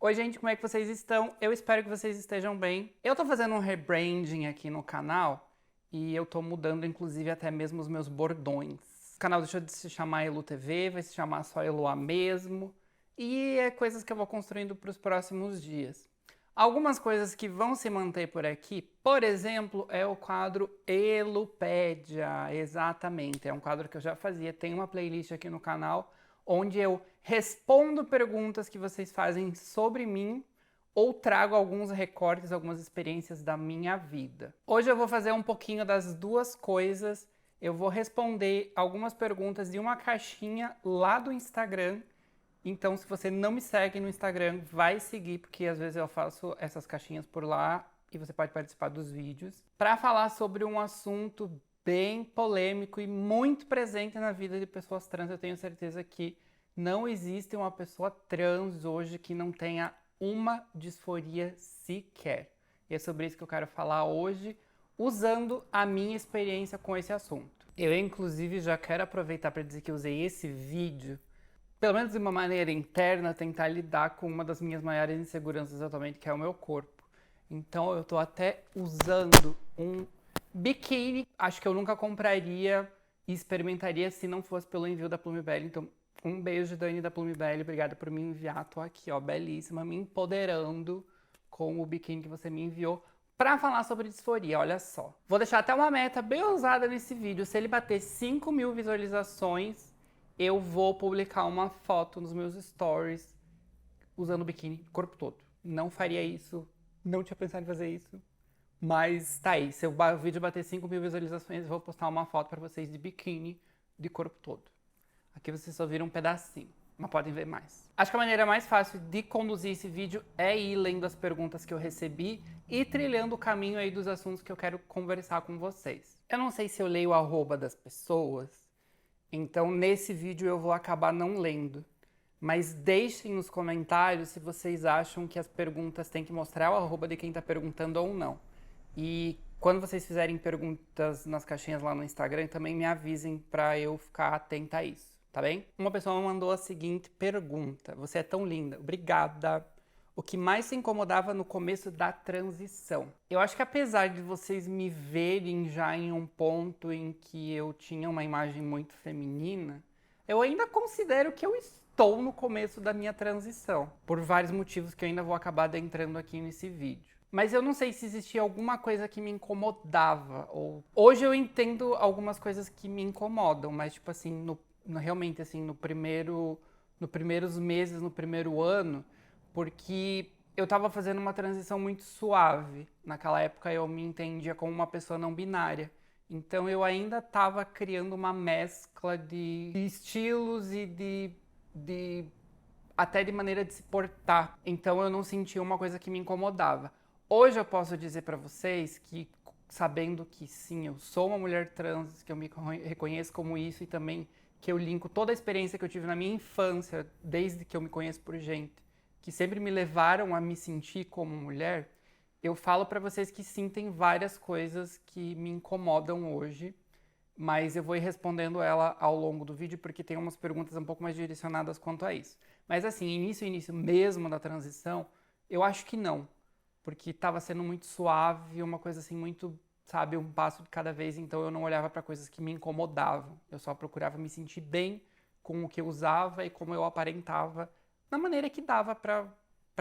Oi gente, como é que vocês estão? Eu espero que vocês estejam bem. Eu tô fazendo um rebranding aqui no canal e eu tô mudando inclusive até mesmo os meus bordões. O canal deixou de se chamar Elu TV, vai se chamar só Eloá mesmo. E é coisas que eu vou construindo para os próximos dias. Algumas coisas que vão se manter por aqui, por exemplo, é o quadro Elupédia, exatamente. É um quadro que eu já fazia, tem uma playlist aqui no canal onde eu respondo perguntas que vocês fazem sobre mim ou trago alguns recortes, algumas experiências da minha vida. Hoje eu vou fazer um pouquinho das duas coisas. Eu vou responder algumas perguntas de uma caixinha lá do Instagram. Então, se você não me segue no Instagram, vai seguir, porque às vezes eu faço essas caixinhas por lá e você pode participar dos vídeos. Para falar sobre um assunto bem polêmico e muito presente na vida de pessoas trans, eu tenho certeza que não existe uma pessoa trans hoje que não tenha uma disforia sequer. E é sobre isso que eu quero falar hoje, usando a minha experiência com esse assunto. Eu, inclusive, já quero aproveitar para dizer que eu usei esse vídeo, pelo menos de uma maneira interna, tentar lidar com uma das minhas maiores inseguranças atualmente, que é o meu corpo. Então eu tô até usando um biquíni. Acho que eu nunca compraria e experimentaria se não fosse pelo envio da Plumibelle. Então, um beijo, Dani da Plumibelle. Obrigada por me enviar. Tô aqui, ó, belíssima, me empoderando com o biquíni que você me enviou pra falar sobre disforia, olha só. Vou deixar até uma meta bem ousada nesse vídeo. Se ele bater 5.000 visualizações, eu vou publicar uma foto nos meus stories usando o biquíni o corpo todo. Não faria isso, não tinha pensado em fazer isso, mas tá aí. Se o vídeo bater 5.000 visualizações, eu vou postar uma foto pra vocês de biquíni de corpo todo. Aqui vocês só viram um pedacinho, mas podem ver mais. Acho que a maneira mais fácil de conduzir esse vídeo é ir lendo as perguntas que eu recebi e trilhando o caminho aí dos assuntos que eu quero conversar com vocês. Eu não sei se eu leio o arroba das pessoas, então nesse vídeo eu vou acabar não lendo. Mas deixem nos comentários se vocês acham que as perguntas têm que mostrar o arroba de quem está perguntando ou não. E quando vocês fizerem perguntas nas caixinhas lá no Instagram, também me avisem para eu ficar atenta a isso, tá bem? Uma pessoa mandou a seguinte pergunta: você é tão linda, obrigada. O que mais se incomodava no começo da transição? Eu acho que apesar de vocês me verem já em um ponto em que eu tinha uma imagem muito feminina, eu ainda considero que eu estou no começo da minha transição, por vários motivos que eu ainda vou acabar adentrando aqui nesse vídeo. Mas eu não sei se existia alguma coisa que me incomodava, ou... Hoje eu entendo algumas coisas que me incomodam, mas tipo assim, realmente assim, nos primeiros meses, no primeiro ano, porque eu tava fazendo uma transição muito suave. Naquela época eu me entendia como uma pessoa não binária. Então eu ainda estava criando uma mescla de estilos e até de maneira de se portar. Então eu não sentia uma coisa que me incomodava. Hoje eu posso dizer para vocês que, sabendo que sim, eu sou uma mulher trans, que eu me reconheço como isso e também que eu linko toda a experiência que eu tive na minha infância, desde que eu me conheço por gente, que sempre me levaram a me sentir como mulher, eu falo para vocês que sim, tem várias coisas que me incomodam hoje, mas eu vou ir respondendo ela ao longo do vídeo, porque tem umas perguntas um pouco mais direcionadas quanto a isso. Mas assim, início mesmo da transição, eu acho que não, porque estava sendo muito suave, uma coisa assim muito, sabe, um passo de cada vez, então eu não olhava para coisas que me incomodavam, eu só procurava me sentir bem com o que eu usava e como eu aparentava, na maneira que dava para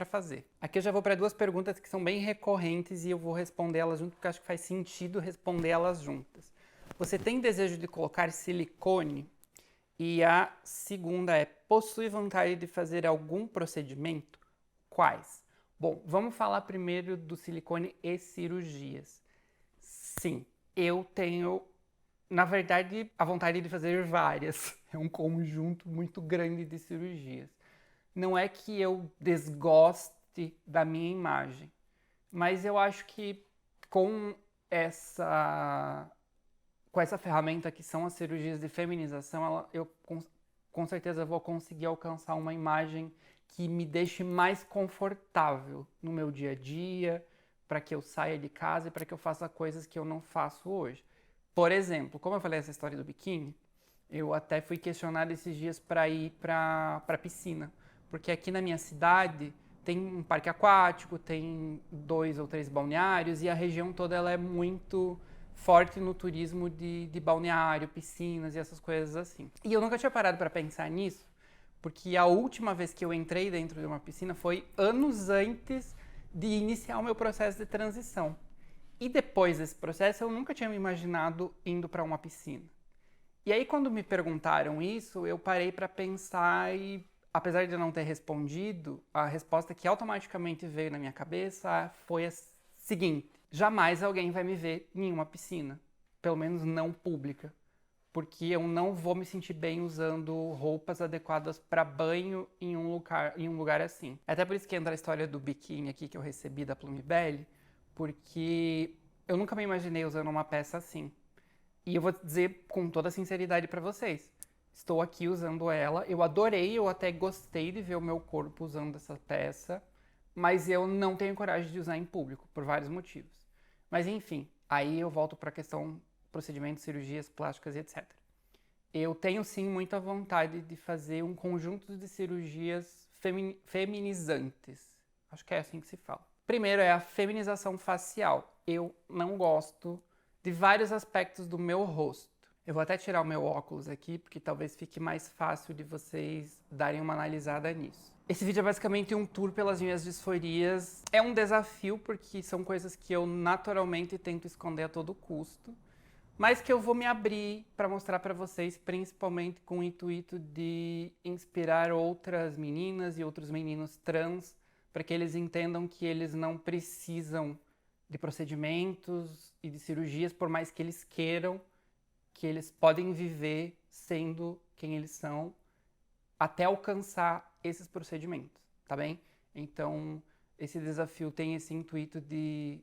fazer. Aqui eu já vou para duas perguntas que são bem recorrentes e eu vou responder elas juntas, porque acho que faz sentido responder elas juntas. Você tem desejo de colocar silicone? E a segunda é, possui vontade de fazer algum procedimento? Quais? Bom, vamos falar primeiro do silicone e cirurgias. Sim, eu tenho, na verdade, a vontade de fazer várias. É um conjunto muito grande de cirurgias. Não é que eu desgoste da minha imagem, mas eu acho que com essa ferramenta que são as cirurgias de feminização, eu com certeza vou conseguir alcançar uma imagem que me deixe mais confortável no meu dia a dia, para que eu saia de casa e para que eu faça coisas que eu não faço hoje. Por exemplo, como eu falei essa história do biquíni, eu até fui questionado esses dias para ir para piscina, porque aqui na minha cidade tem um parque aquático, tem 2 ou 3 balneários e a região toda ela é muito forte no turismo de balneário, piscinas e essas coisas assim. E eu nunca tinha parado para pensar nisso, porque a última vez que eu entrei dentro de uma piscina foi anos antes de iniciar o meu processo de transição. E depois desse processo eu nunca tinha me imaginado indo para uma piscina. E aí quando me perguntaram isso, eu parei para pensar e, apesar de eu não ter respondido, a resposta que automaticamente veio na minha cabeça foi a seguinte: jamais alguém vai me ver em uma piscina, pelo menos não pública, porque eu não vou me sentir bem usando roupas adequadas para banho em um lugar assim. Até por isso que entra a história do biquíni aqui que eu recebi da Plumibelle, porque eu nunca me imaginei usando uma peça assim. E eu vou dizer com toda sinceridade para vocês, estou aqui usando ela, eu adorei, eu até gostei de ver o meu corpo usando essa peça, mas eu não tenho coragem de usar em público, por vários motivos. Mas enfim, aí eu volto para a questão procedimentos, cirurgias plásticas e etc. Eu tenho sim muita vontade de fazer um conjunto de cirurgias feminizantes. Acho que é assim que se fala. Primeiro é a feminização facial. Eu não gosto de vários aspectos do meu rosto. Eu vou até tirar o meu óculos aqui, porque talvez fique mais fácil de vocês darem uma analisada nisso. Esse vídeo é basicamente um tour pelas minhas disforias. É um desafio, porque são coisas que eu naturalmente tento esconder a todo custo, mas que eu vou me abrir para mostrar para vocês, principalmente com o intuito de inspirar outras meninas e outros meninos trans, para que eles entendam que eles não precisam de procedimentos e de cirurgias, por mais que eles queiram, que eles podem viver sendo quem eles são, até alcançar esses procedimentos, tá bem? Então, esse desafio tem esse intuito de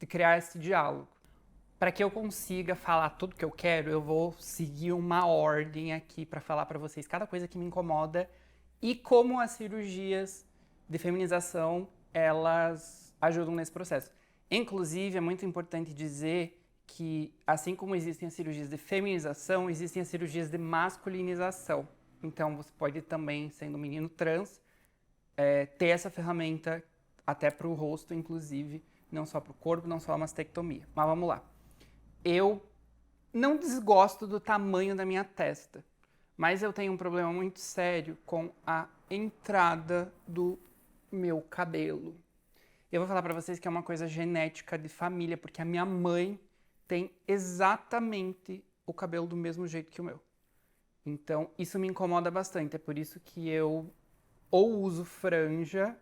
criar esse diálogo. Para que eu consiga falar tudo que eu quero, eu vou seguir uma ordem aqui para falar para vocês cada coisa que me incomoda e como as cirurgias de feminização, elas ajudam nesse processo. Inclusive, é muito importante dizer que, assim como existem as cirurgias de feminização, existem as cirurgias de masculinização. Então, você pode também, sendo um menino trans, ter essa ferramenta até para o rosto, inclusive, não só para o corpo, não só a mastectomia. Mas vamos lá. Eu não desgosto do tamanho da minha testa, mas eu tenho um problema muito sério com a entrada do meu cabelo. Eu vou falar pra vocês que é uma coisa genética de família, porque a minha mãe tem exatamente o cabelo do mesmo jeito que o meu. Então, isso me incomoda bastante. É por isso que eu ou uso franja,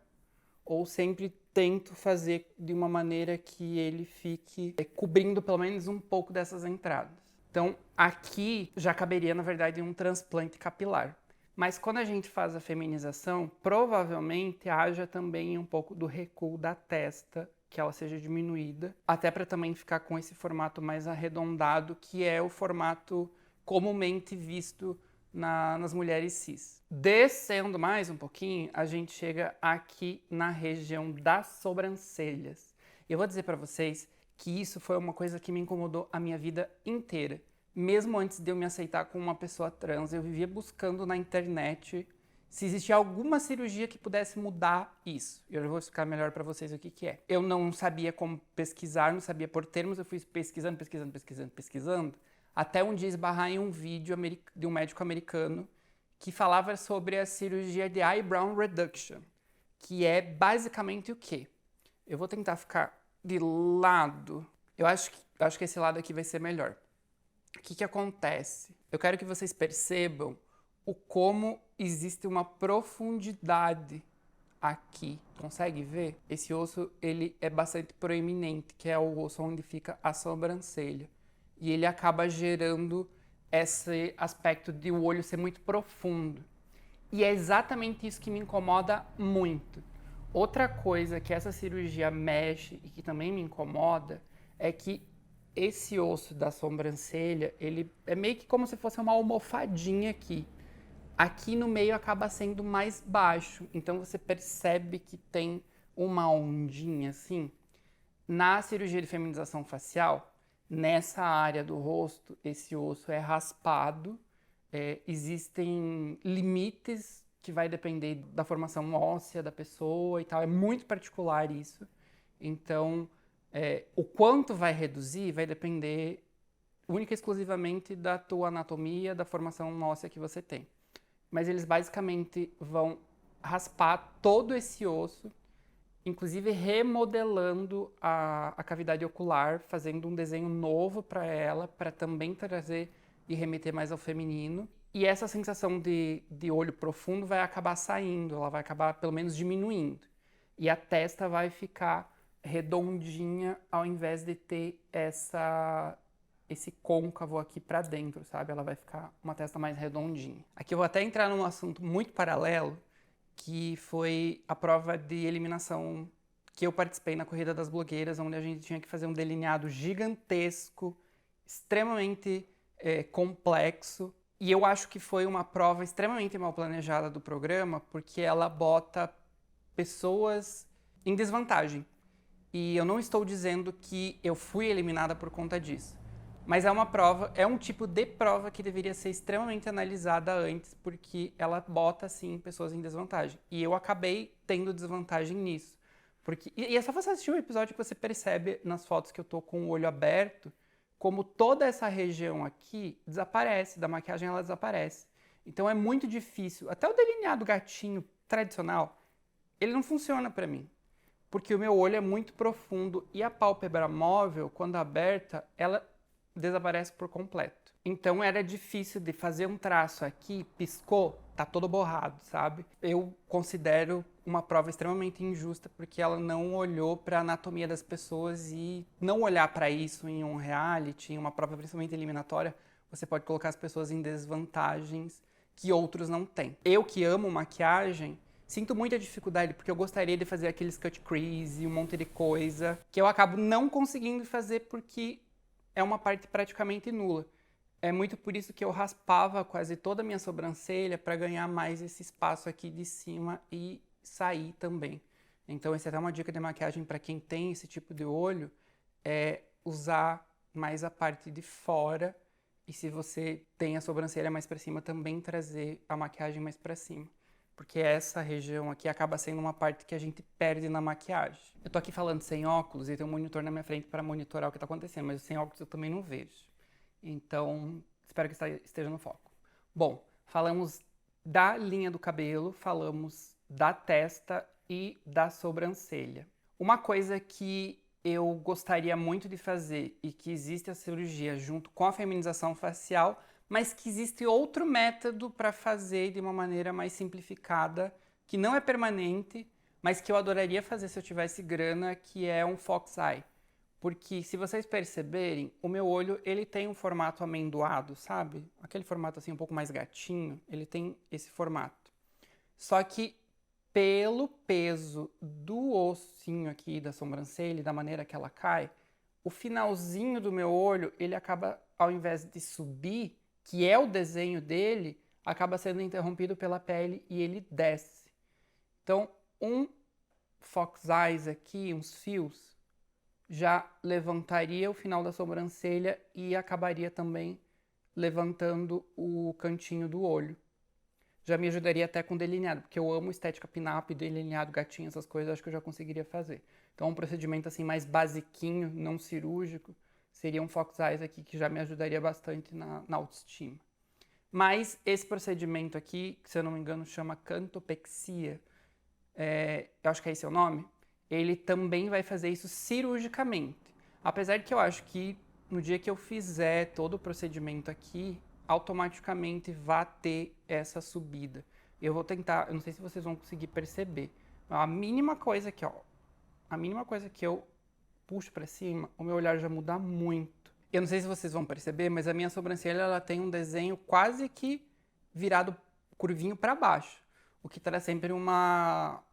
ou sempre tento fazer de uma maneira que ele fique cobrindo pelo menos um pouco dessas entradas. Então, aqui já caberia, na verdade, um transplante capilar. Mas quando a gente faz a feminização, provavelmente haja também um pouco do recuo da testa, que ela seja diminuída, até para também ficar com esse formato mais arredondado, que é o formato comumente visto nas mulheres cis. Descendo mais um pouquinho, a gente chega aqui na região das sobrancelhas. Eu vou dizer para vocês que isso foi uma coisa que me incomodou a minha vida inteira. Mesmo antes de eu me aceitar como uma pessoa trans, eu vivia buscando na internet se existia alguma cirurgia que pudesse mudar isso. Eu vou explicar melhor para vocês o que é. Eu não sabia como pesquisar, não sabia por termos, eu fui pesquisando, até um dia esbarrar em um vídeo de um médico americano que falava sobre a cirurgia de eyebrow reduction, que é basicamente o quê? Eu vou tentar ficar de lado. Eu acho que esse lado aqui vai ser melhor. O que acontece? Eu quero que vocês percebam o como existe uma profundidade aqui. Consegue ver? Esse osso, ele é bastante proeminente, que é o osso onde fica a sobrancelha. E ele acaba gerando esse aspecto de o olho ser muito profundo. E é exatamente isso que me incomoda muito. Outra coisa que essa cirurgia mexe e que também me incomoda é que esse osso da sobrancelha, ele é meio que como se fosse uma almofadinha aqui. Aqui no meio acaba sendo mais baixo, então você percebe que tem uma ondinha assim. Na cirurgia de feminização facial, nessa área do rosto, esse osso é raspado, existem limites que vai depender da formação óssea da pessoa e tal. É muito particular isso. Então, o quanto vai reduzir vai depender única e exclusivamente da tua anatomia, da formação óssea que você tem. Mas eles basicamente vão raspar todo esse osso, inclusive remodelando a cavidade ocular, fazendo um desenho novo para ela, para também trazer e remeter mais ao feminino. E essa sensação de olho profundo vai acabar saindo, ela vai acabar pelo menos diminuindo. E a testa vai ficar redondinha ao invés de ter esse côncavo aqui para dentro, sabe? Ela vai ficar uma testa mais redondinha. Aqui eu vou até entrar num assunto muito paralelo, que foi a prova de eliminação que eu participei na Corrida das Blogueiras, onde a gente tinha que fazer um delineado gigantesco, extremamente complexo. E eu acho que foi uma prova extremamente mal planejada do programa, porque ela bota pessoas em desvantagem. E eu não estou dizendo que eu fui eliminada por conta disso. Mas é uma prova, é um tipo de prova que deveria ser extremamente analisada antes, porque ela bota, sim, pessoas em desvantagem. E eu acabei tendo desvantagem nisso. E é só você assistir o episódio que você percebe nas fotos que eu tô com o olho aberto, como toda essa região aqui desaparece, da maquiagem ela desaparece. Então é muito difícil. Até o delineado gatinho tradicional, ele não funciona pra mim. Porque o meu olho é muito profundo e a pálpebra móvel, quando aberta, ela desaparece por completo. Então era difícil de fazer um traço aqui, piscou, tá todo borrado, sabe? Eu considero uma prova extremamente injusta porque ela não olhou para a anatomia das pessoas, e não olhar para isso em um reality, em uma prova principalmente eliminatória, você pode colocar as pessoas em desvantagens que outros não têm. Eu que amo maquiagem, sinto muita dificuldade, porque eu gostaria de fazer aqueles cut crease, um monte de coisa, que eu acabo não conseguindo fazer porque é uma parte praticamente nula. É muito por isso que eu raspava quase toda a minha sobrancelha para ganhar mais esse espaço aqui de cima e sair também. Então, essa é até uma dica de maquiagem para quem tem esse tipo de olho, é usar mais a parte de fora, e se você tem a sobrancelha mais para cima, também trazer a maquiagem mais para cima. Porque essa região aqui acaba sendo uma parte que a gente perde na maquiagem. Eu tô aqui falando sem óculos e tem um monitor na minha frente para monitorar o que tá acontecendo, mas sem óculos eu também não vejo. Então, espero que esteja no foco. Bom, falamos da linha do cabelo, falamos da testa e da sobrancelha. Uma coisa que eu gostaria muito de fazer e que existe a cirurgia junto com a feminização facial, mas que existe outro método para fazer de uma maneira mais simplificada, que não é permanente, mas que eu adoraria fazer se eu tivesse grana, que é um Fox Eye. Porque, se vocês perceberem, o meu olho, ele tem um formato amendoado, sabe? Aquele formato assim um pouco mais gatinho, ele tem esse formato. Só que, pelo peso do ossinho aqui da sobrancelha, da maneira que ela cai, o finalzinho do meu olho, ele acaba, ao invés de subir, que é o desenho dele, acaba sendo interrompido pela pele e ele desce. Então, um Fox Eyes aqui, uns fios, já levantaria o final da sobrancelha e acabaria também levantando o cantinho do olho. Já me ajudaria até com delineado, porque eu amo estética pin-up, delineado, gatinho, essas coisas, acho que eu já conseguiria fazer. Então, um procedimento assim mais basiquinho, não cirúrgico, seria um Fox Eyes aqui, que já me ajudaria bastante na autoestima. Mas esse procedimento aqui, que se eu não me engano chama cantopexia, eu acho que é esse o nome, ele também vai fazer isso cirurgicamente. Apesar de que eu acho que no dia que eu fizer todo o procedimento aqui, automaticamente vai ter essa subida. Eu vou tentar, eu não sei se vocês vão conseguir perceber, a mínima coisa aqui, ó, a mínima coisa que eu puxo para cima, o meu olhar já muda muito. Eu não sei se vocês vão perceber, mas a minha sobrancelha ela tem um desenho quase que virado curvinho para baixo, o que traz sempre uma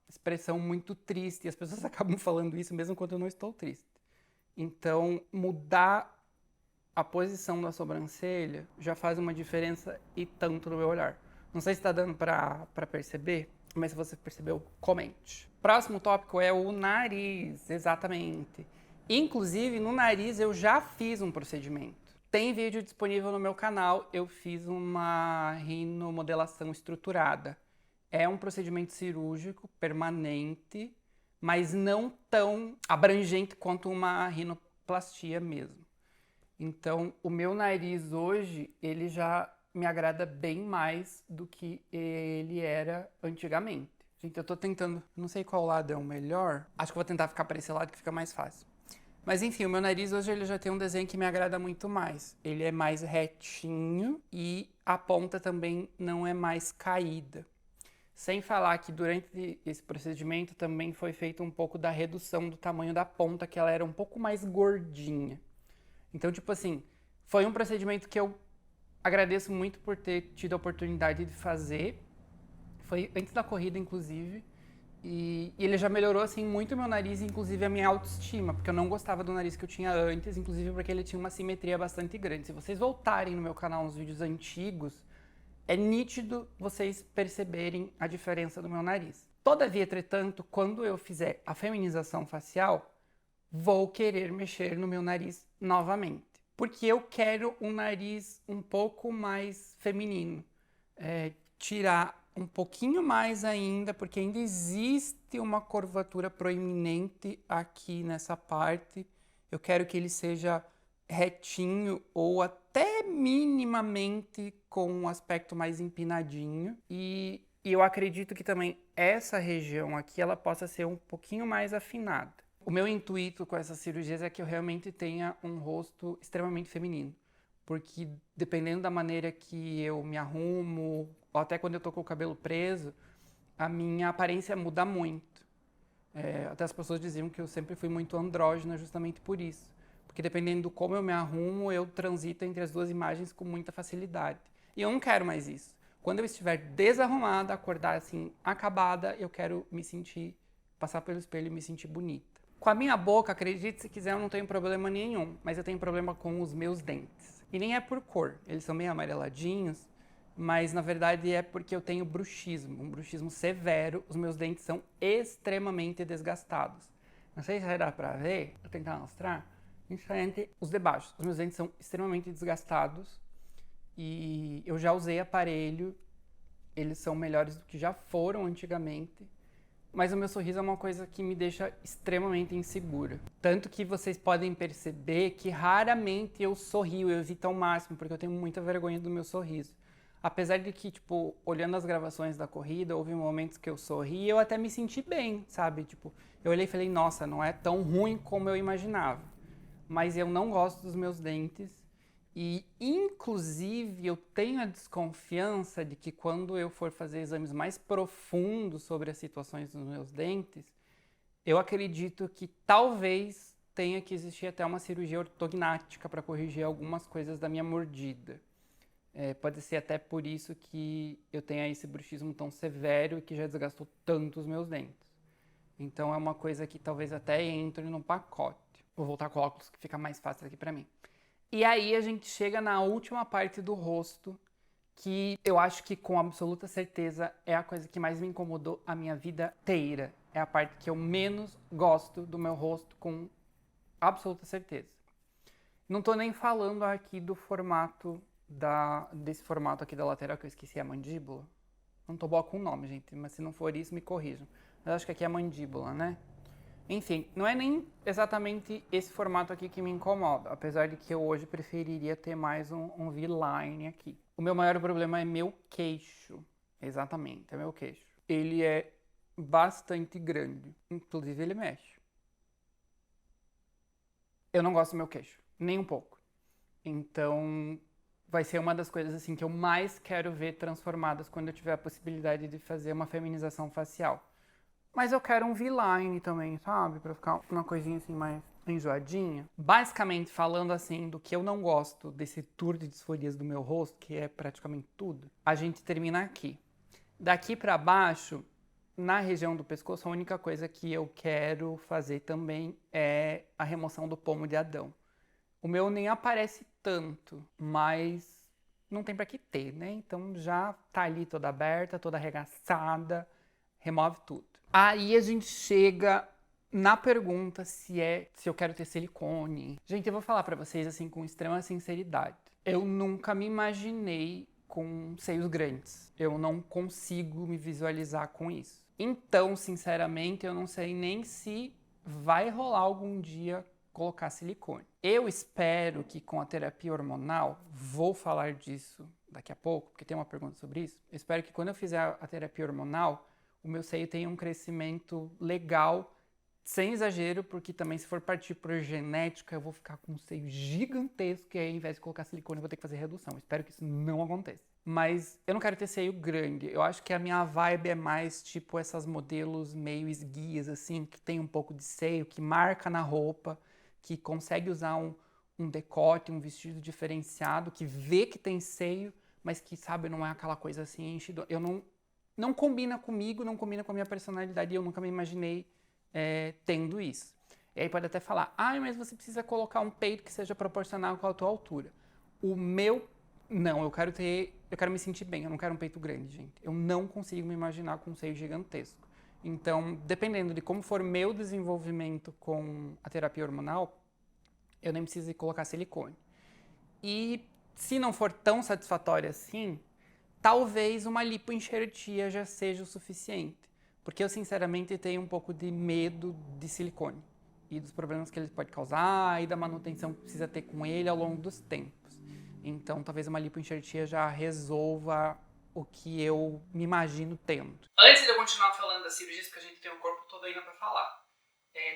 expressão muito triste, e as pessoas acabam falando isso mesmo quando eu não estou triste. Então, mudar a posição da sobrancelha já faz uma diferença e tanto no meu olhar. Não sei se está dando para perceber, mas se você percebeu, comente. Próximo tópico é o nariz, exatamente. Inclusive, no nariz eu já fiz um procedimento. Tem vídeo disponível no meu canal, eu fiz uma rinomodelação estruturada. É um procedimento cirúrgico permanente, mas não tão abrangente quanto uma rinoplastia mesmo. Então, o meu nariz hoje, ele já me agrada bem mais do que ele era antigamente. Gente, eu tô tentando, não sei qual lado é o melhor. Acho que vou tentar ficar para esse lado que fica mais fácil. Mas enfim, o meu nariz hoje ele já tem um desenho que me agrada muito mais. Ele é mais retinho e a ponta também não é mais caída. Sem falar que durante esse procedimento também foi feito um pouco da redução do tamanho da ponta, que ela era um pouco mais gordinha. Então, tipo assim, foi um procedimento que eu agradeço muito por ter tido a oportunidade de fazer. Foi antes da corrida, inclusive. E ele já melhorou, assim, muito o meu nariz, inclusive a minha autoestima, porque eu não gostava do nariz que eu tinha antes, inclusive porque ele tinha uma simetria bastante grande. Se vocês voltarem no meu canal nos vídeos antigos, é nítido vocês perceberem a diferença do meu nariz. Todavia, entretanto, quando eu fizer a feminização facial, vou querer mexer no meu nariz novamente. Porque eu quero um nariz um pouco mais feminino. Tirar um pouquinho mais ainda, porque ainda existe uma curvatura proeminente aqui nessa parte. Eu quero que ele seja retinho ou até minimamente com um aspecto mais empinadinho. E eu acredito que também essa região aqui ela possa ser um pouquinho mais afinada. O meu intuito com essas cirurgias é que eu realmente tenha um rosto extremamente feminino. Porque dependendo da maneira que eu me arrumo, ou até quando eu tô com o cabelo preso, a minha aparência muda muito. Até as pessoas diziam que eu sempre fui muito andrógena justamente por isso. Porque dependendo do como eu me arrumo, eu transito entre as duas imagens com muita facilidade. E eu não quero mais isso. Quando eu estiver desarrumada, acordar assim, acabada, eu quero me sentir, passar pelo espelho e me sentir bonita. Com a minha boca, acredite se quiser, eu não tenho problema nenhum, mas eu tenho problema com os meus dentes. E nem é por cor, eles são meio amareladinhos, mas na verdade é porque eu tenho bruxismo, um bruxismo severo, os meus dentes são extremamente desgastados. Não sei se vai dar pra ver, vou tentar mostrar. Diferente os de baixo, os meus dentes são extremamente desgastados e eu já usei aparelho, eles são melhores do que já foram antigamente. Mas o meu sorriso é uma coisa que me deixa extremamente insegura. Tanto que vocês podem perceber que raramente eu sorrio, eu evito ao máximo, porque eu tenho muita vergonha do meu sorriso. Apesar de que, tipo, olhando as gravações da corrida, houve momentos que eu sorri e eu até me senti bem, sabe? Tipo, eu olhei e falei, nossa, não é tão ruim como eu imaginava. Mas eu não gosto dos meus dentes. E, inclusive, eu tenho a desconfiança de que quando eu for fazer exames mais profundos sobre as situações dos meus dentes, eu acredito que talvez tenha que existir até uma cirurgia ortognática para corrigir algumas coisas da minha mordida. Pode ser até por isso que eu tenha esse bruxismo tão severo e que já desgastou tanto os meus dentes. Então é uma coisa que talvez até entre no pacote. Vou voltar com o óculos que fica mais fácil aqui para mim. E aí a gente chega na última parte do rosto, que eu acho que com absoluta certeza é a coisa que mais me incomodou a minha vida inteira. É a parte que eu menos gosto do meu rosto, com absoluta certeza. Não tô nem falando aqui do formato, desse formato aqui da lateral, que eu esqueci, a mandíbula. Não tô boa com o nome, gente, mas se não for isso, me corrijam. Mas acho que aqui é a mandíbula, né? Enfim, não é nem exatamente esse formato aqui que me incomoda, apesar de que eu hoje preferiria ter mais um V-line aqui. O meu maior problema é meu queixo, exatamente, é meu queixo. Ele é bastante grande, inclusive ele mexe. Eu não gosto do meu queixo, nem um pouco. Então, vai ser uma das coisas assim que eu mais quero ver transformadas quando eu tiver a possibilidade de fazer uma feminização facial. Mas eu quero um V-line também, sabe? Pra ficar uma coisinha assim mais enjoadinha. Basicamente, falando assim do que eu não gosto desse tour de disforias do meu rosto, que é praticamente tudo, a gente termina aqui. Daqui pra baixo, na região do pescoço, a única coisa que eu quero fazer também é a remoção do pomo de Adão. O meu nem aparece tanto, mas não tem pra que ter, né? Então já tá ali toda aberta, toda arregaçada, remove tudo. Aí a gente chega Na pergunta se eu quero ter silicone. Gente, eu vou falar pra vocês assim com extrema sinceridade. Eu nunca me imaginei com seios grandes. Eu não consigo me visualizar com isso. Então, sinceramente, eu não sei nem se vai rolar algum dia colocar silicone. Eu espero que com a terapia hormonal, vou falar disso daqui a pouco, porque tem uma pergunta sobre isso. Eu espero que quando eu fizer a terapia hormonal, o meu seio tenha um crescimento legal, sem exagero, porque também se for partir por genética, eu vou ficar com um seio gigantesco e aí, ao invés de colocar silicone, eu vou ter que fazer redução. Espero que isso não aconteça. Mas eu não quero ter seio grande. Eu acho que a minha vibe é mais tipo essas modelos meio esguias, assim, que tem um pouco de seio, que marca na roupa, que consegue usar um decote, um vestido diferenciado, que vê que tem seio, mas que, sabe, não é aquela coisa assim, enchido. Não combina comigo, não combina com a minha personalidade e eu nunca me imaginei tendo isso. E aí pode até falar, mas você precisa colocar um peito que seja proporcional com a tua altura. O meu, não, eu quero me sentir bem, eu não quero um peito grande, gente. Eu não consigo me imaginar com um seio gigantesco. Então, dependendo de como for meu desenvolvimento com a terapia hormonal, eu nem preciso colocar silicone. E se não for tão satisfatório assim, talvez uma lipoenxertia já seja o suficiente. Porque eu, sinceramente, tenho um pouco de medo de silicone. E dos problemas que ele pode causar e da manutenção que precisa ter com ele ao longo dos tempos. Então, talvez uma lipoenxertia já resolva o que eu me imagino tendo. Antes de eu continuar falando das cirurgias, porque a gente tem o corpo todo ainda para falar,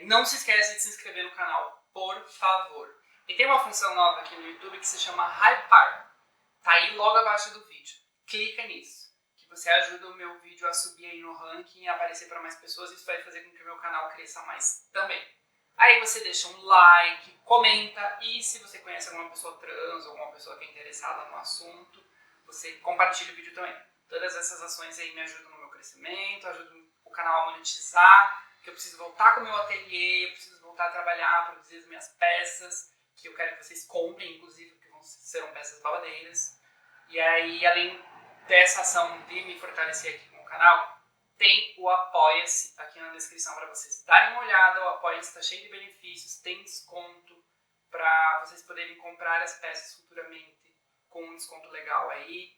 não se esquece de se inscrever no canal, por favor. E tem uma função nova aqui no YouTube que se chama Hypar. Tá aí logo abaixo do vídeo. Clica nisso, que você ajuda o meu vídeo a subir aí no ranking e aparecer para mais pessoas. Isso vai fazer com que o meu canal cresça mais também. Aí você deixa um like, comenta e se você conhece alguma pessoa trans, alguma pessoa que é interessada no assunto, você compartilha o vídeo também. Todas essas ações aí me ajudam no meu crescimento, ajudam o canal a monetizar, que eu preciso voltar com o meu ateliê, eu preciso voltar a trabalhar, produzir as minhas peças, que eu quero que vocês comprem, inclusive, porque serão peças babadeiras. E aí, além dessa ação de me fortalecer aqui com o canal, tem o Apoia-se aqui na descrição para vocês darem uma olhada. O Apoia-se está cheio de benefícios, tem desconto para vocês poderem comprar as peças futuramente com um desconto legal aí.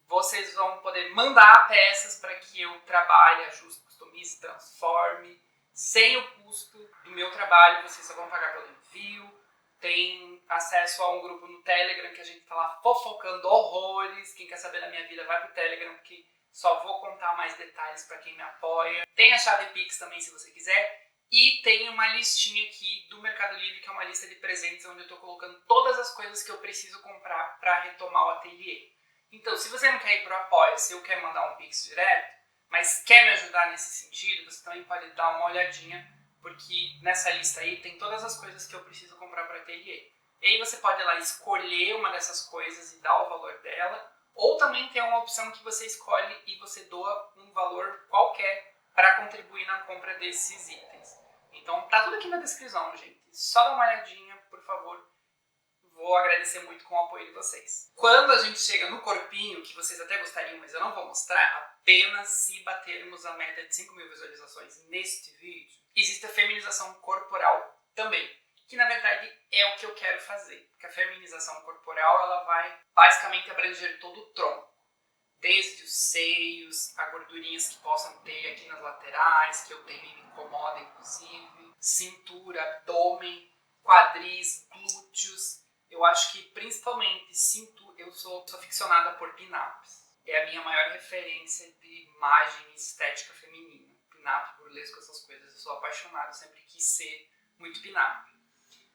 Vocês vão poder mandar peças para que eu trabalhe, ajuste, customize, transforme, sem o custo do meu trabalho, vocês só vão pagar pelo envio. Tem acesso a um grupo no Telegram que a gente tá lá fofocando horrores. Quem quer saber da minha vida vai pro Telegram, porque só vou contar mais detalhes para quem me apoia. Tem a chave Pix também, se você quiser. E tem uma listinha aqui do Mercado Livre, que é uma lista de presentes, onde eu tô colocando todas as coisas que eu preciso comprar para retomar o ateliê. Então, se você não quer ir pro Apoia-se ou quer mandar um Pix direto, mas quer me ajudar nesse sentido, você também pode dar uma olhadinha, porque nessa lista aí tem todas as coisas que eu preciso comprar para ateliê. E aí você pode ir lá escolher uma dessas coisas e dar o valor dela, ou também tem uma opção que você escolhe e você doa um valor qualquer para contribuir na compra desses itens. Então tá tudo aqui na descrição, gente. Só dá uma olhadinha, por favor. Vou agradecer muito com o apoio de vocês. Quando a gente chega no corpinho, que vocês até gostariam, mas eu não vou mostrar, apenas se batermos a meta de 5.000 visualizações neste vídeo, existe a feminização corporal também, que na verdade é o que eu quero fazer. Porque a feminização corporal ela vai basicamente abranger todo o tronco. Desde os seios, a gordurinhas que possam ter aqui nas laterais, que eu tenho e me incomoda inclusive, cintura, abdômen, quadris, glúteos. Eu acho que principalmente eu sou aficionada por pin-ups. É a minha maior referência de imagem e estética feminina. Pin-up, burlesco, essas coisas. Eu sou apaixonado, sempre quis ser muito pin-up.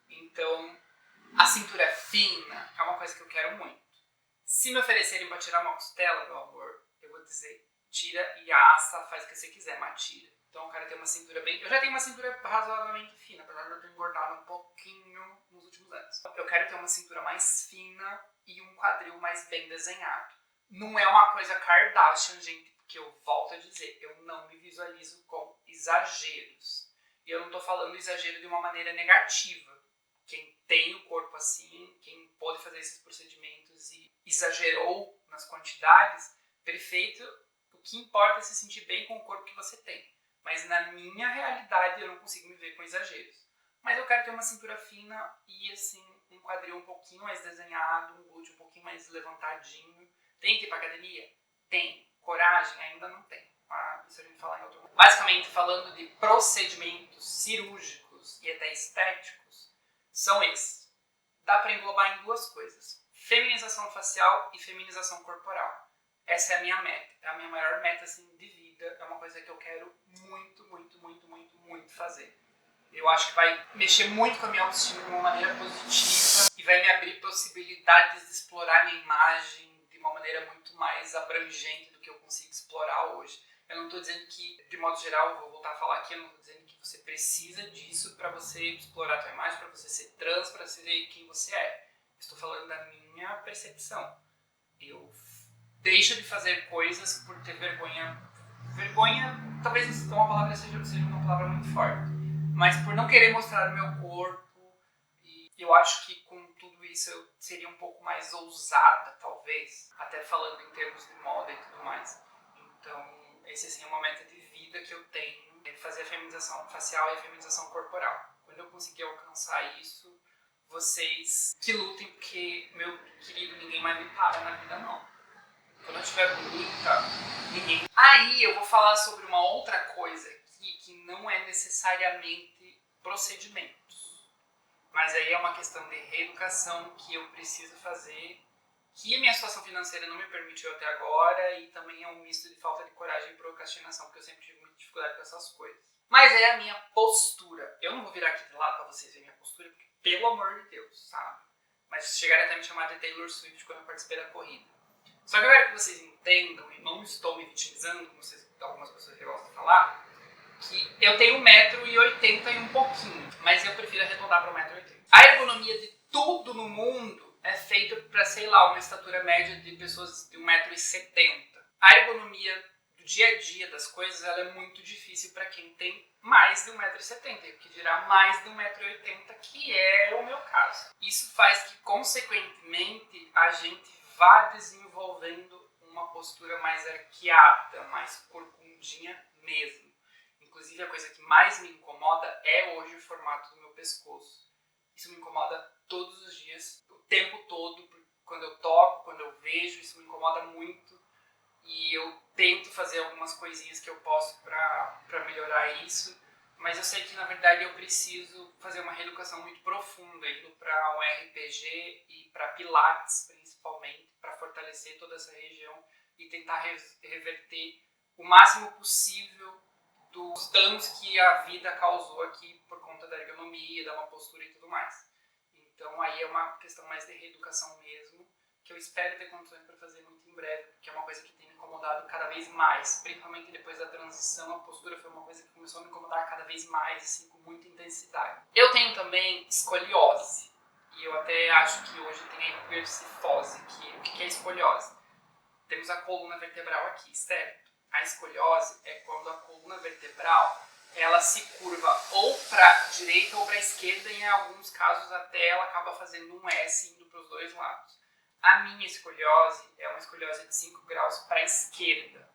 Então, a cintura fina é uma coisa que eu quero muito. Se me oferecerem para tirar uma costela, meu amor, eu vou dizer, tira e assa, faz o que você quiser, mas tira. Então eu quero ter uma cintura bem... Eu já tenho uma cintura razoavelmente fina, apesar de eu ter engordado um pouquinho nos últimos anos. Eu quero ter uma cintura mais fina e um quadril mais bem desenhado. Não é uma coisa Kardashian, gente, porque eu volto a dizer, eu não me visualizo com exageros. E eu não tô falando exagero de uma maneira negativa. Quem tem o corpo assim, quem pode fazer esses procedimentos e exagerou nas quantidades, perfeito. O que importa é se sentir bem com o corpo que você tem. Mas na minha realidade eu não consigo me ver com exageros. Mas eu quero ter uma cintura fina e, assim, um quadril um pouquinho mais desenhado, um glúteo um pouquinho mais levantadinho. Tem que ir pra academia? Tem. Coragem? Ainda não tem. Isso a gente fala em outro momento. Basicamente, falando de procedimentos cirúrgicos e até estéticos, são esses. Dá pra englobar em duas coisas. Feminização facial e feminização corporal. Essa é a minha meta. É a minha maior meta, assim, de vida. É uma coisa que eu quero muito fazer. Eu acho que vai mexer muito com a minha autoestima de uma maneira positiva e vai me abrir possibilidades de explorar minha imagem de uma maneira muito mais abrangente do que eu consigo explorar hoje. Eu não estou dizendo que, de modo geral, eu vou voltar a falar aqui, eu não estou dizendo que você precisa disso para você explorar a sua imagem, para você ser trans, para ser quem você é. Estou falando da minha percepção. Eu deixo de fazer coisas por ter vergonha. Vergonha, talvez uma palavra seja uma palavra muito forte, mas por não querer mostrar o meu corpo. E eu acho que com tudo isso eu seria um pouco mais ousada, talvez, até falando em termos de moda e tudo mais. Então, esse assim, é uma meta de vida que eu tenho, é fazer a feminização facial e a feminização corporal. Quando eu conseguir alcançar isso, vocês que lutem, porque, meu querido, ninguém mais me para na vida, não. Quando eu estiver bonita, ninguém... Aí eu vou falar sobre uma outra coisa aqui, que não é necessariamente procedimentos. Mas aí é uma questão de reeducação que eu preciso fazer, que a minha situação financeira não me permitiu até agora, e também é um misto de falta de coragem e procrastinação, porque eu sempre tive muita dificuldade com essas coisas. Mas é a minha postura. Eu não vou virar aqui de lado pra vocês verem a minha postura, porque, pelo amor de Deus, sabe? Mas chegaram até a me chamar de Taylor Swift quando eu participei da corrida. Só que eu quero que vocês entendam, e não estou me vitimizando, como algumas pessoas que gostam de falar, que eu tenho 1,80 m e um pouquinho, mas eu prefiro arredondar para 1,80 m. A ergonomia de tudo no mundo é feita para, sei lá, uma estatura média de pessoas de 1,70 m. A ergonomia do dia a dia das coisas ela é muito difícil para quem tem mais de 1,70 m, que dirá mais de 1,80 m, que é o meu caso. Isso faz que, consequentemente, a gente vá desenvolvendo uma postura mais arqueada, mais corcundinha mesmo. Inclusive, a coisa que mais me incomoda é hoje o formato do meu pescoço. Isso me incomoda todos os dias, o tempo todo, quando eu toco, quando eu vejo, isso me incomoda muito. E eu tento fazer algumas coisinhas que eu posso para melhorar isso, mas eu sei que, na verdade, eu preciso fazer uma reeducação muito profunda, indo para um RPG e para Pilates, principalmente, para fortalecer toda essa região e tentar reverter o máximo possível dos danos que a vida causou aqui por conta da ergonomia, da uma postura e tudo mais. Então aí é uma questão mais de reeducação mesmo, que eu espero ter condições para fazer muito em breve, porque é uma coisa que tem me incomodado cada vez mais, principalmente depois da transição. A postura foi uma coisa que começou a me incomodar cada vez mais, assim, com muita intensidade. Eu tenho também escoliose, e eu até acho que hoje tem a hipercifose, que o que é escoliose? Temos a coluna vertebral aqui, certo? A escoliose é quando a coluna vertebral ela se curva ou para a direita ou para a esquerda, e em alguns casos até ela acaba fazendo um S indo para os dois lados. A minha escoliose é uma escoliose de 5 graus para a esquerda.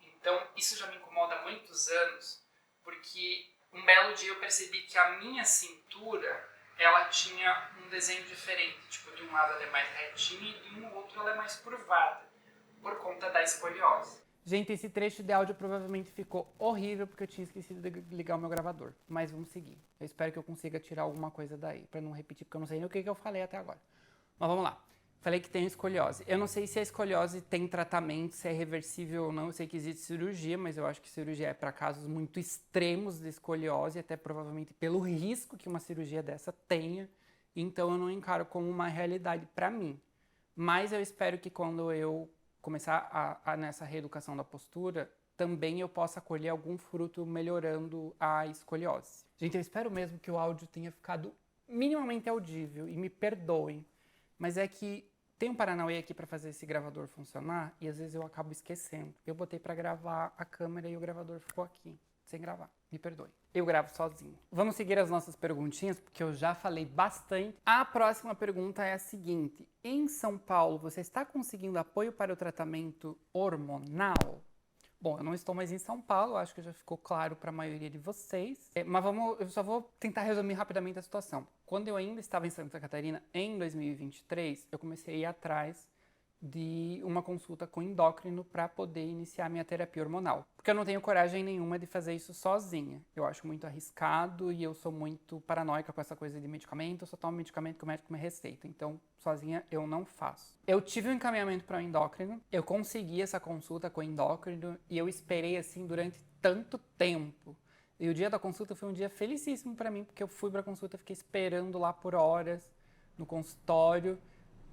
Então isso já me incomoda há muitos anos, porque um belo dia eu percebi que a minha cintura ela tinha um desenho diferente. Tipo, de um lado ela é mais retinha e de um outro ela é mais curvada, por conta da escoliose. Gente, esse trecho de áudio provavelmente ficou horrível porque eu tinha esquecido de ligar o meu gravador. Mas vamos seguir. Eu espero que eu consiga tirar alguma coisa daí, pra não repetir, porque eu não sei nem o que eu falei até agora. Mas vamos lá. Falei que tem escoliose. Eu não sei se a escoliose tem tratamento, se é reversível ou não. Eu sei que existe cirurgia, mas eu acho que cirurgia é para casos muito extremos de escoliose, até provavelmente pelo risco que uma cirurgia dessa tenha. Então eu não encaro como uma realidade para mim. Mas eu espero que quando eu começar nessa reeducação da postura, também eu possa colher algum fruto melhorando a escoliose. Gente, eu espero mesmo que o áudio tenha ficado minimamente audível, e me perdoem, mas é que tem um paranauê aqui para fazer esse gravador funcionar e às vezes eu acabo esquecendo. Eu botei para gravar a câmera e o gravador ficou aqui, sem gravar. Me perdoe. Eu gravo sozinho. Vamos seguir as nossas perguntinhas, porque eu já falei bastante. A próxima pergunta é a seguinte: em São Paulo, você está conseguindo apoio para o tratamento hormonal? Bom, eu não estou mais em São Paulo, acho que já ficou claro para a maioria de vocês. Mas eu só vou tentar resumir rapidamente a situação. Quando eu ainda estava em Santa Catarina, em 2023, eu comecei a ir atrás de uma consulta com endócrino para poder iniciar minha terapia hormonal. Porque eu não tenho coragem nenhuma de fazer isso sozinha. Eu acho muito arriscado e eu sou muito paranoica com essa coisa de medicamento. Eu só tomo medicamento que o médico me receita. Então, sozinha eu não faço. Eu tive um encaminhamento para o endócrino, eu consegui essa consulta com o endócrino e eu esperei assim durante tanto tempo. E o dia da consulta foi um dia felicíssimo para mim, porque eu fui para a consulta, fiquei esperando lá por horas no consultório.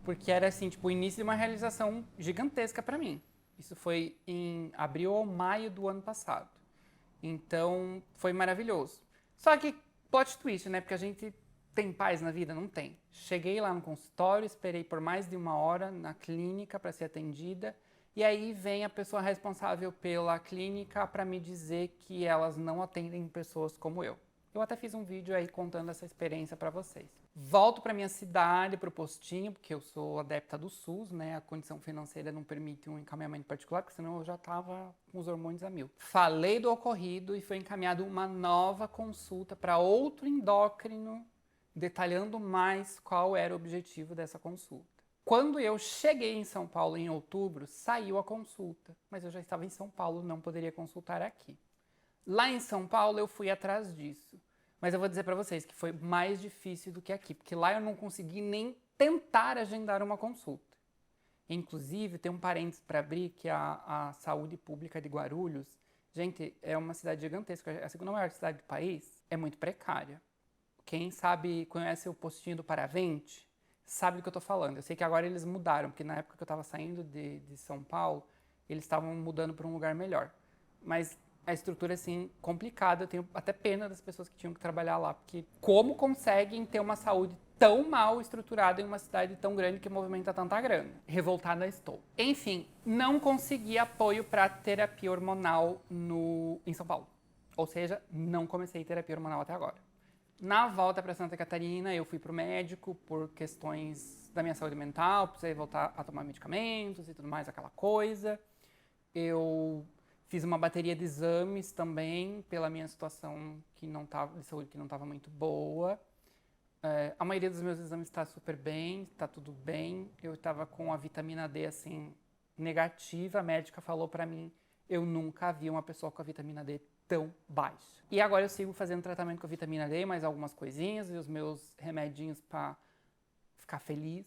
Porque era assim, tipo, o início de uma realização gigantesca para mim. Isso foi em abril ou maio do ano passado. Então, foi maravilhoso. Só que, plot twist, né? Porque a gente tem paz na vida? Não tem. Cheguei lá no consultório, esperei por mais de 1 hora na clínica para ser atendida. E aí vem a pessoa responsável pela clínica para me dizer que elas não atendem pessoas como eu. Eu até fiz um vídeo aí contando essa experiência para vocês. Volto para minha cidade, para o postinho, porque eu sou adepta do SUS, né? A condição financeira não permite um encaminhamento particular, porque senão eu já estava com os hormônios a mil. Falei do ocorrido e foi encaminhado uma nova consulta para outro endócrino, detalhando mais qual era o objetivo dessa consulta. Quando eu cheguei em São Paulo em outubro, saiu a consulta, mas eu já estava em São Paulo, não poderia consultar aqui. Lá em São Paulo eu fui atrás disso. Mas eu vou dizer para vocês que foi mais difícil do que aqui, porque lá eu não consegui nem tentar agendar uma consulta. Inclusive, tem um parênteses para abrir, que a saúde pública de Guarulhos, gente, é uma cidade gigantesca, é a segunda maior cidade do país, é muito precária. Quem sabe, conhece o postinho do Paravente, sabe do que eu tô falando. Eu sei que agora eles mudaram, porque na época que eu tava saindo de São Paulo, eles estavam mudando para um lugar melhor. Mas a estrutura, assim, complicada. Eu tenho até pena das pessoas que tinham que trabalhar lá, porque como conseguem ter uma saúde tão mal estruturada em uma cidade tão grande que movimenta tanta grana? Revoltada estou. Enfim, não consegui apoio para terapia hormonal em São Paulo. Ou seja, não comecei terapia hormonal até agora. Na volta para Santa Catarina, eu fui pro médico por questões da minha saúde mental, precisei voltar a tomar medicamentos e tudo mais, aquela coisa. Eu fiz uma bateria de exames também pela minha situação de saúde que não estava muito boa. A maioria dos meus exames está super bem, está tudo bem. Eu estava com a vitamina D assim negativa. A médica falou para mim, eu nunca vi uma pessoa com a vitamina D tão baixa. E agora eu sigo fazendo tratamento com a vitamina D, mais algumas coisinhas e os meus remedinhos para ficar feliz,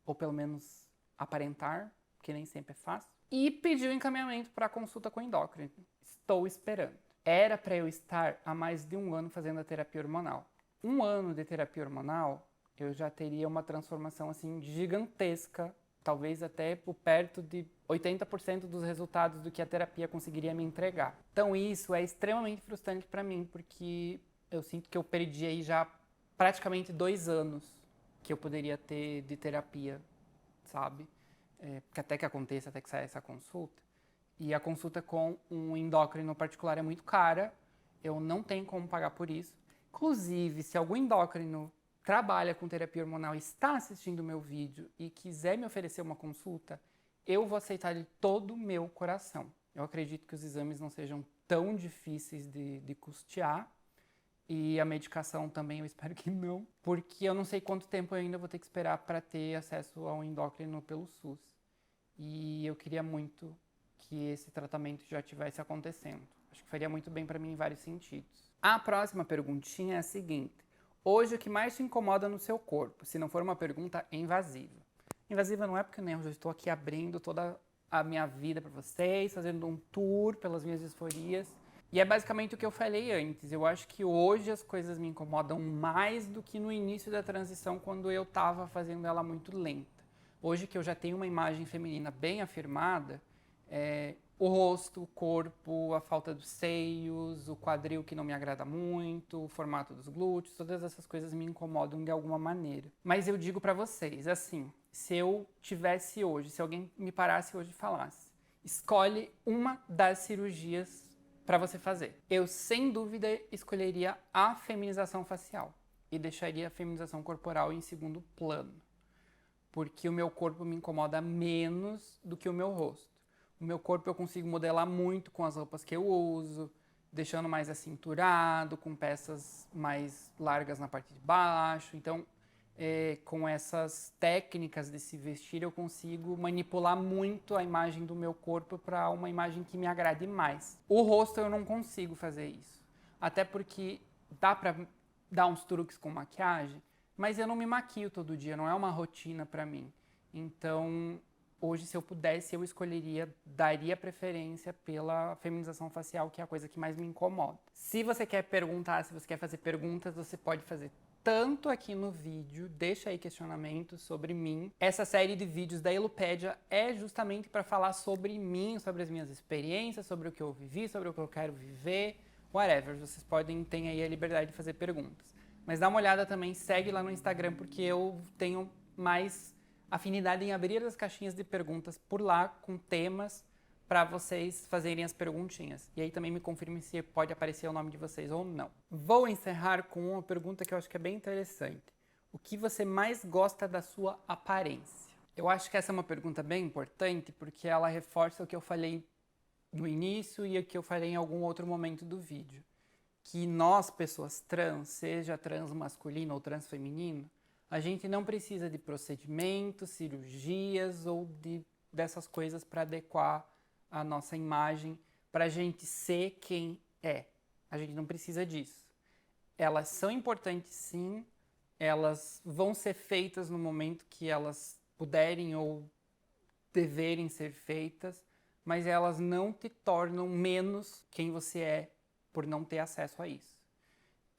ou pelo menos aparentar, que nem sempre é fácil. E pedi o encaminhamento para consulta com endócrino. Estou esperando. Era para eu estar há mais de 1 ano fazendo a terapia hormonal. 1 ano de terapia hormonal, eu já teria uma transformação assim gigantesca, talvez até por perto de 80% dos resultados do que a terapia conseguiria me entregar. Então isso é extremamente frustrante para mim, porque eu sinto que eu perdi aí já praticamente 2 anos que eu poderia ter de terapia, sabe? Porque até que aconteça, até que saia essa consulta. E a consulta com um endócrino particular é muito cara, eu não tenho como pagar por isso. Inclusive, se algum endócrino trabalha com terapia hormonal e está assistindo o meu vídeo e quiser me oferecer uma consulta, eu vou aceitar de todo o meu coração. Eu acredito que os exames não sejam tão difíceis de custear e a medicação também eu espero que não, porque eu não sei quanto tempo eu ainda vou ter que esperar para ter acesso ao endócrino pelo SUS. E eu queria muito que esse tratamento já estivesse acontecendo. Acho que faria muito bem para mim em vários sentidos. A próxima perguntinha é a seguinte. Hoje, o que mais te incomoda no seu corpo? Se não for uma pergunta invasiva. Invasiva não é porque eu já estou aqui abrindo toda a minha vida para vocês, fazendo um tour pelas minhas disforias. E é basicamente o que eu falei antes. Eu acho que hoje as coisas me incomodam mais do que no início da transição, quando eu estava fazendo ela muito lenta. Hoje que eu já tenho uma imagem feminina bem afirmada, o rosto, o corpo, a falta dos seios, o quadril que não me agrada muito, o formato dos glúteos, todas essas coisas me incomodam de alguma maneira. Mas eu digo pra vocês, assim, se eu tivesse hoje, se alguém me parasse hoje e falasse, escolhe uma das cirurgias pra você fazer. Eu, sem dúvida, escolheria a feminização facial e deixaria a feminização corporal em segundo plano, porque o meu corpo me incomoda menos do que o meu rosto. O meu corpo eu consigo modelar muito com as roupas que eu uso, deixando mais acinturado, com peças mais largas na parte de baixo. Então, com essas técnicas de se vestir, eu consigo manipular muito a imagem do meu corpo para uma imagem que me agrade mais. O rosto eu não consigo fazer isso. Até porque dá para dar uns truques com maquiagem, mas eu não me maquio todo dia, não é uma rotina para mim. Então, hoje, se eu pudesse, eu daria preferência pela feminização facial, que é a coisa que mais me incomoda. Se você quer perguntar, se você quer fazer perguntas, você pode fazer tanto aqui no vídeo, deixa aí questionamentos sobre mim. Essa série de vídeos da Elupédia é justamente para falar sobre mim, sobre as minhas experiências, sobre o que eu vivi, sobre o que eu quero viver, whatever. Vocês ter aí a liberdade de fazer perguntas. Mas dá uma olhada também, segue lá no Instagram, porque eu tenho mais afinidade em abrir as caixinhas de perguntas por lá, com temas, para vocês fazerem as perguntinhas. E aí também me confirme se pode aparecer o nome de vocês ou não. Vou encerrar com uma pergunta que eu acho que é bem interessante. O que você mais gosta da sua aparência? Eu acho que essa é uma pergunta bem importante, porque ela reforça o que eu falei no início e o que eu falei em algum outro momento do vídeo. Que nós, pessoas trans, seja trans masculino ou trans feminino, a gente não precisa de procedimentos, cirurgias ou dessas coisas para adequar a nossa imagem para a gente ser quem é. A gente não precisa disso. Elas são importantes sim, elas vão ser feitas no momento que elas puderem ou deverem ser feitas, mas elas não te tornam menos quem você é por não ter acesso a isso.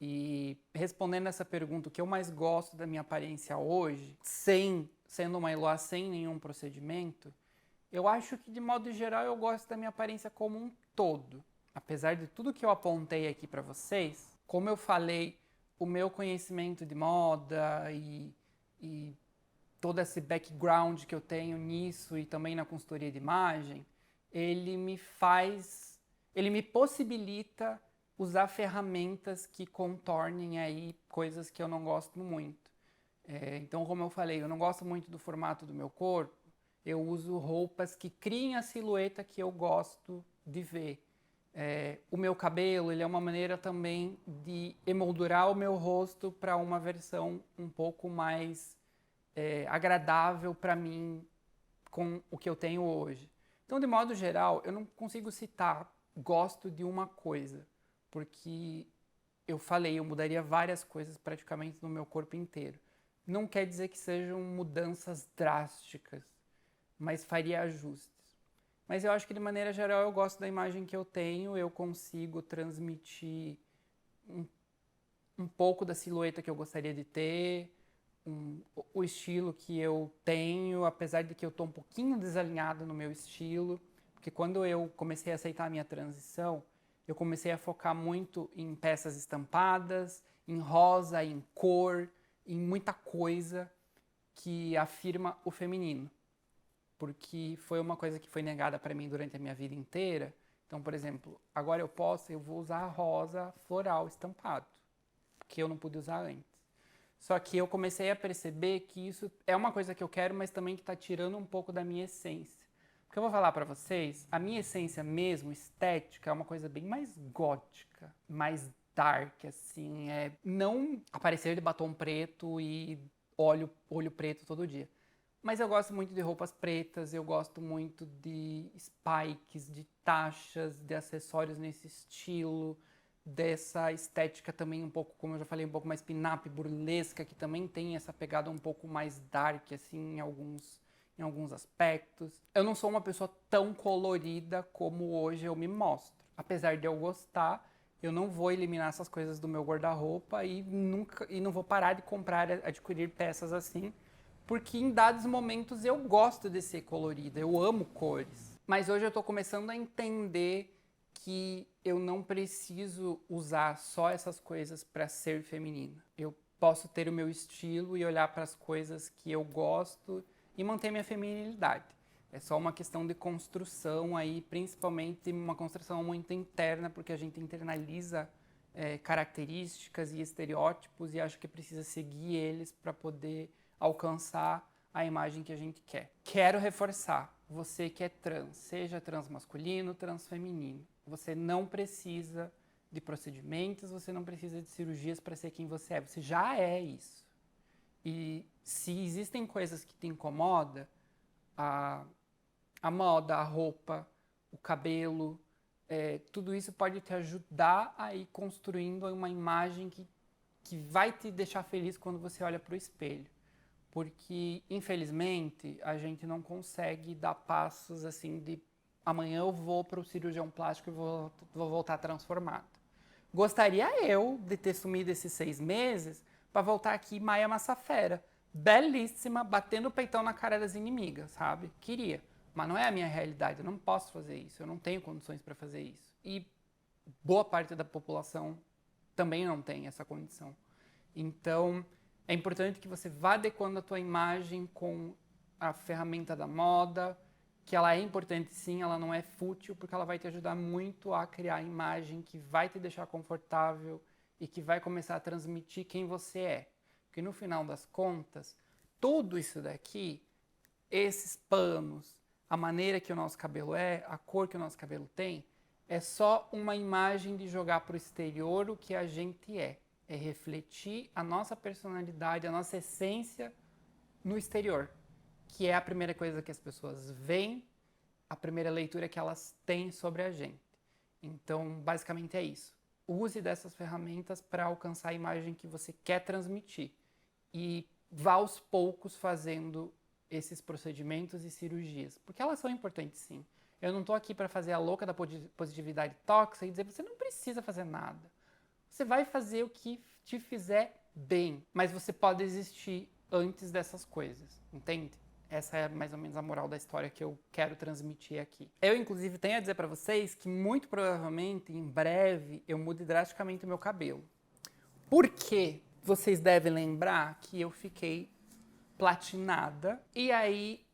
E respondendo essa pergunta, o que eu mais gosto da minha aparência hoje, sendo uma Eloá sem nenhum procedimento, eu acho que de modo geral eu gosto da minha aparência como um todo. Apesar de tudo que eu apontei aqui para vocês, como eu falei, o meu conhecimento de moda e todo esse background que eu tenho nisso e também na consultoria de imagem, ele me possibilita usar ferramentas que contornem aí coisas que eu não gosto muito. Então, como eu falei, eu não gosto muito do formato do meu corpo, eu uso roupas que criem a silhueta que eu gosto de ver. O meu cabelo, ele é uma maneira também de emoldurar o meu rosto para uma versão um pouco mais agradável para mim com o que eu tenho hoje. Então, de modo geral, eu não consigo citar gosto de uma coisa, porque eu falei, eu mudaria várias coisas praticamente no meu corpo inteiro. Não quer dizer que sejam mudanças drásticas, mas faria ajustes. Mas eu acho que de maneira geral eu gosto da imagem que eu tenho, eu consigo transmitir um pouco da silhueta que eu gostaria de ter, o estilo que eu tenho, apesar de que eu estou um pouquinho desalinhado no meu estilo, porque quando eu comecei a aceitar a minha transição, eu comecei a focar muito em peças estampadas, em rosa, em cor, em muita coisa que afirma o feminino. Porque foi uma coisa que foi negada para mim durante a minha vida inteira. Então, por exemplo, agora eu vou usar rosa floral estampado, que eu não pude usar antes. Só que eu comecei a perceber que isso é uma coisa que eu quero, mas também que está tirando um pouco da minha essência. Porque eu vou falar para vocês, a minha essência mesmo, estética, é uma coisa bem mais gótica, mais dark, assim. Não aparecer de batom preto e olho preto todo dia. Mas eu gosto muito de roupas pretas, eu gosto muito de spikes, de taxas, de acessórios nesse estilo, dessa estética também um pouco, como eu já falei, um pouco mais pin-up, burlesca, que também tem essa pegada um pouco mais dark, assim, em alguns aspectos. Eu não sou uma pessoa tão colorida como hoje eu me mostro. Apesar de eu gostar, eu não vou eliminar essas coisas do meu guarda-roupa e não vou parar de adquirir peças assim, porque em dados momentos eu gosto de ser colorida, eu amo cores. Mas hoje eu tô começando a entender que eu não preciso usar só essas coisas para ser feminina. Eu posso ter o meu estilo e olhar para as coisas que eu gosto e manter minha feminilidade. É só uma questão de construção aí, principalmente uma construção muito interna, porque a gente internaliza características e estereótipos e acho que precisa seguir eles para poder alcançar a imagem que a gente quer. Quero reforçar, você que é trans, seja trans masculino, trans feminino, você não precisa de procedimentos, você não precisa de cirurgias para ser quem você é. Você já é isso. E se existem coisas que te incomodam, a moda, a roupa, o cabelo, tudo isso pode te ajudar a ir construindo uma imagem que vai te deixar feliz quando você olha para o espelho. Porque, infelizmente, a gente não consegue dar passos assim de amanhã eu vou para o cirurgião plástico e vou voltar transformado. Gostaria eu de ter sumido esses 6 meses para voltar aqui Maia Massafera, belíssima, batendo o peitão na cara das inimigas, sabe? Queria, mas não é a minha realidade, eu não posso fazer isso, eu não tenho condições para fazer isso. E boa parte da população também não tem essa condição. Então, é importante que você vá adequando a tua imagem com a ferramenta da moda, que ela é importante sim, ela não é fútil, porque ela vai te ajudar muito a criar a imagem que vai te deixar confortável e que vai começar a transmitir quem você é. Porque no final das contas, tudo isso daqui, esses panos, a maneira que o nosso cabelo é, a cor que o nosso cabelo tem, é só uma imagem de jogar para o exterior o que a gente é. É refletir a nossa personalidade, a nossa essência no exterior, que é a primeira coisa que as pessoas veem, a primeira leitura que elas têm sobre a gente. Então, basicamente é isso. Use dessas ferramentas para alcançar a imagem que você quer transmitir e vá aos poucos fazendo esses procedimentos e cirurgias, porque elas são importantes sim. Eu não estou aqui para fazer a louca da positividade tóxica e dizer você não precisa fazer nada. Você vai fazer o que te fizer bem, mas você pode existir antes dessas coisas, entende? Essa é mais ou menos a moral da história que eu quero transmitir aqui. Eu, inclusive, tenho a dizer para vocês que muito provavelmente, em breve, eu mude drasticamente o meu cabelo. Por quê? Vocês devem lembrar que eu fiquei platinada e aí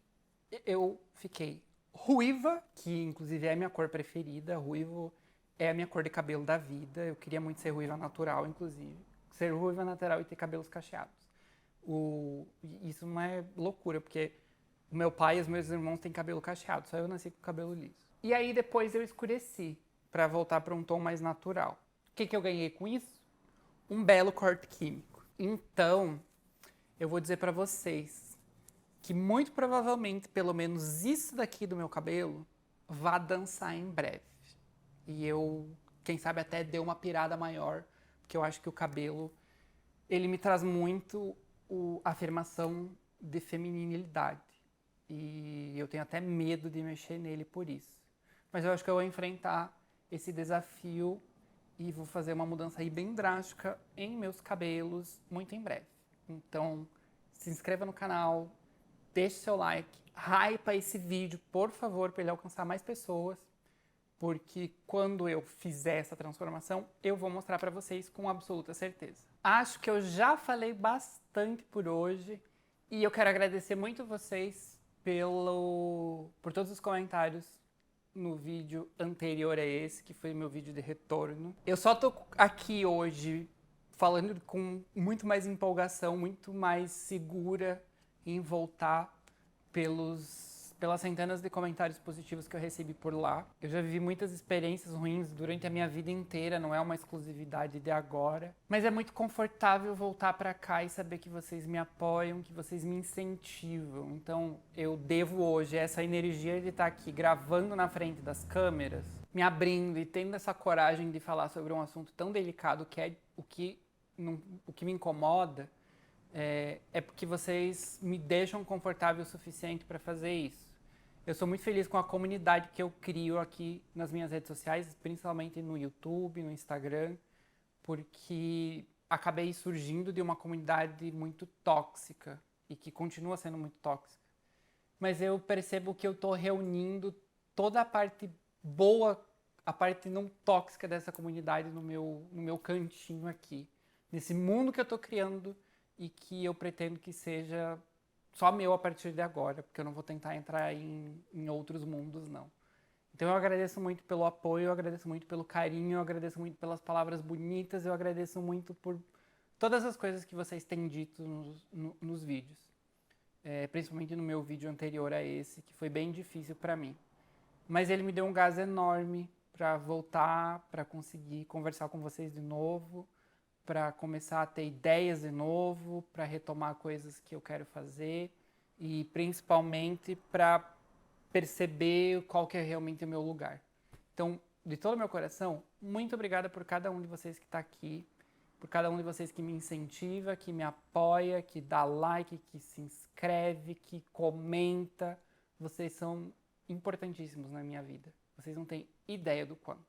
eu fiquei ruiva, que inclusive é a minha cor preferida. Ruivo é a minha cor de cabelo da vida. Eu queria muito ser ruiva natural, inclusive. Ser ruiva natural e ter cabelos cacheados. Isso não é loucura, porque o meu pai e os meus irmãos têm cabelo cacheado, só eu nasci com cabelo liso. E aí depois eu escureci para voltar para um tom mais natural. O que eu ganhei com isso? Um belo corte químico. Então, eu vou dizer para vocês que muito provavelmente, pelo menos isso daqui do meu cabelo, vá dançar em breve. E eu, quem sabe, até dê uma pirada maior, porque eu acho que o cabelo, ele me traz muito a afirmação de feminilidade. E eu tenho até medo de mexer nele por isso. Mas eu acho que eu vou enfrentar esse desafio e vou fazer uma mudança aí bem drástica em meus cabelos muito em breve. Então, se inscreva no canal, deixe seu like, hypa esse vídeo, por favor, para ele alcançar mais pessoas, porque quando eu fizer essa transformação, eu vou mostrar para vocês com absoluta certeza. Acho que eu já falei bastante por hoje e eu quero agradecer muito vocês por todos os comentários no vídeo anterior a esse, que foi meu vídeo de retorno. Eu só tô aqui hoje falando com muito mais empolgação, muito mais segura em voltar pelas centenas de comentários positivos que eu recebi por lá. Eu já vivi muitas experiências ruins durante a minha vida inteira, não é uma exclusividade de agora. Mas é muito confortável voltar pra cá e saber que vocês me apoiam, que vocês me incentivam. Então eu devo hoje essa energia de estar aqui gravando na frente das câmeras, me abrindo e tendo essa coragem de falar sobre um assunto tão delicado que é o que me incomoda. É porque vocês me deixam confortável o suficiente para fazer isso. Eu sou muito feliz com a comunidade que eu crio aqui nas minhas redes sociais, principalmente no YouTube, no Instagram, porque acabei surgindo de uma comunidade muito tóxica e que continua sendo muito tóxica. Mas eu percebo que eu estou reunindo toda a parte boa, a parte não tóxica dessa comunidade no meu cantinho aqui, nesse mundo que eu estou criando e que eu pretendo que seja só meu a partir de agora, porque eu não vou tentar entrar em outros mundos, não. Então eu agradeço muito pelo apoio, eu agradeço muito pelo carinho, eu agradeço muito pelas palavras bonitas, eu agradeço muito por todas as coisas que vocês têm dito nos vídeos. principalmente no meu vídeo anterior a esse, que foi bem difícil para mim. Mas ele me deu um gás enorme para voltar, para conseguir conversar com vocês de novo, para começar a ter ideias de novo, para retomar coisas que eu quero fazer e principalmente para perceber qual que é realmente o meu lugar. Então, de todo o meu coração, muito obrigada por cada um de vocês que está aqui, por cada um de vocês que me incentiva, que me apoia, que dá like, que se inscreve, que comenta. Vocês são importantíssimos na minha vida. Vocês não têm ideia do quanto.